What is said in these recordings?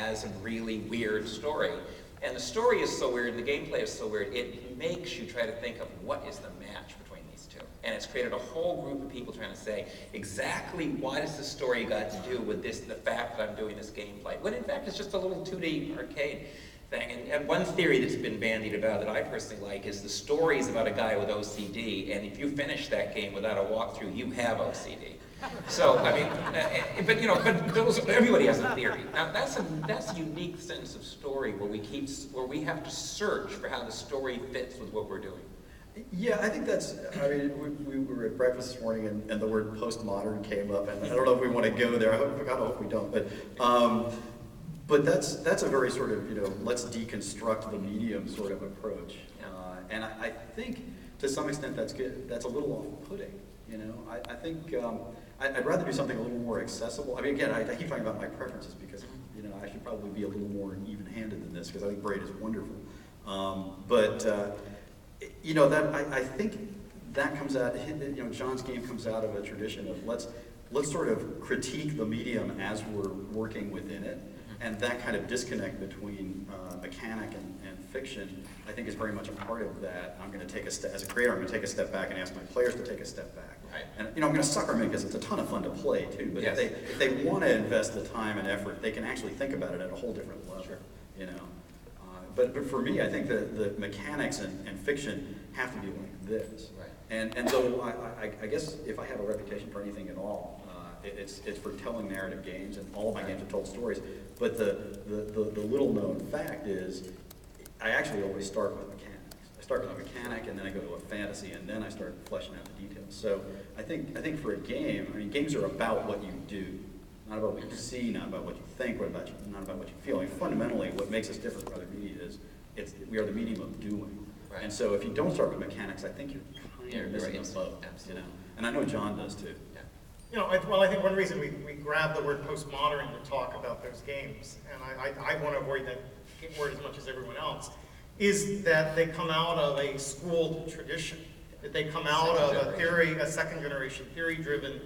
has a really weird story. And the story is so weird, and the gameplay is so weird, it makes you try to think of what is the match between these two. And it's created a whole group of people trying to say, exactly what has the story got to do with this, the fact that I'm doing this gameplay? When in fact it's just a little 2D arcade thing. And one theory that's been bandied about that I personally like is the story is about a guy with OCD, and if you finish that game without a walkthrough, you have OCD. So, I mean, but everybody has a theory. Now, that's a unique sense of story where we have to search for how the story fits with what we're doing. Yeah, I think that's, I mean, we were at breakfast this morning and the word postmodern came up, and I don't know if we want to go there. I hope we don't, but that's a very sort of, let's deconstruct the medium sort of approach. And I think to some extent that's good. That's a little off-putting, I think I'd rather do something a little more accessible. I mean, again, I keep talking about my preferences because, I should probably be a little more even-handed than this because I think Braid is wonderful. I think that comes out, John's game comes out of a tradition of let's sort of critique the medium as we're working within it, and that kind of disconnect between mechanic and fiction, I think is very much a part of that. I'm going to take a step, as a creator, I'm going to take a step back and ask my players to take a step back. Right. And I'm going to sucker them in because it's a ton of fun to play too, but yes. if they want to invest the time and effort, they can actually think about it at a whole different level. Sure. But for me, I think the mechanics and fiction have to be like this. Right. And so I guess if I have a reputation for anything at all, it's for telling narrative games, and all of my games have told stories. But the little known fact is, I actually always start with mechanics. I start with a mechanic, and then I go to a fantasy, and then I start fleshing out the details. So I think for a game, I mean, games are about what you do. Not about what you see, not about what you think, not about what you feel. I mean, fundamentally, what makes us different from other media is we are the medium of doing. Right. And so if you don't start with mechanics, I think you're kind of missing the boat. Absolutely. And I know John does too. Yeah. I think one reason we grabbed the word postmodern to talk about those games, and I want to avoid that word as much as everyone else, is that they come out of a schooled tradition, that they come out of a second generation theory-driven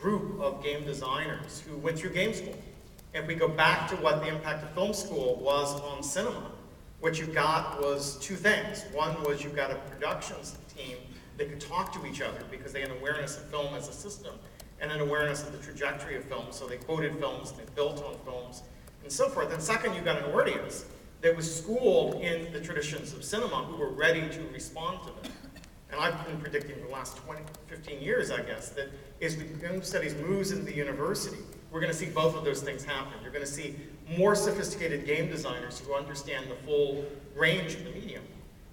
group of game designers who went through game school. If we go back to what the impact of film school was on cinema, what you got was two things. One was you got a productions team that could talk to each other because they had awareness of film as a system and an awareness of the trajectory of film, so they quoted films, they built on films, and so forth. And second, you got an audience that was schooled in the traditions of cinema who were ready to respond to them. And I've been predicting for the last 15 years, I guess, that as film studies moves into the university, we're going to see both of those things happen. You're going to see more sophisticated game designers who understand the full range of the medium.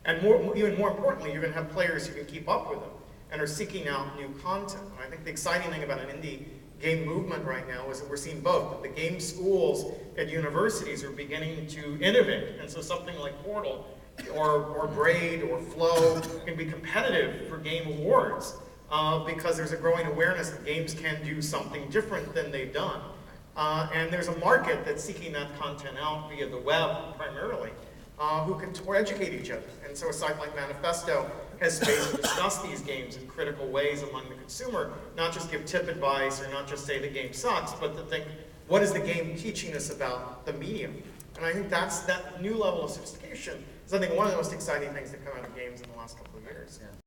And even more importantly, you're going to have players who can keep up with them and are seeking out new content. And I think the exciting thing about an indie game movement right now is that we're seeing both. That the game schools at universities are beginning to innovate. And so something like Portal or Braid or Flow can be competitive for game awards because there's a growing awareness that games can do something different than they've done. And there's a market that's seeking that content out via the web primarily, who can educate each other. And so a site like Manifesto has space to discuss these games in critical ways among the consumer, not just give tip advice or not just say the game sucks, but to think, what is the game teaching us about the medium? And I think that new level of sophistication is, I think, one of the most exciting things that come out of games in the last couple of years. Yeah.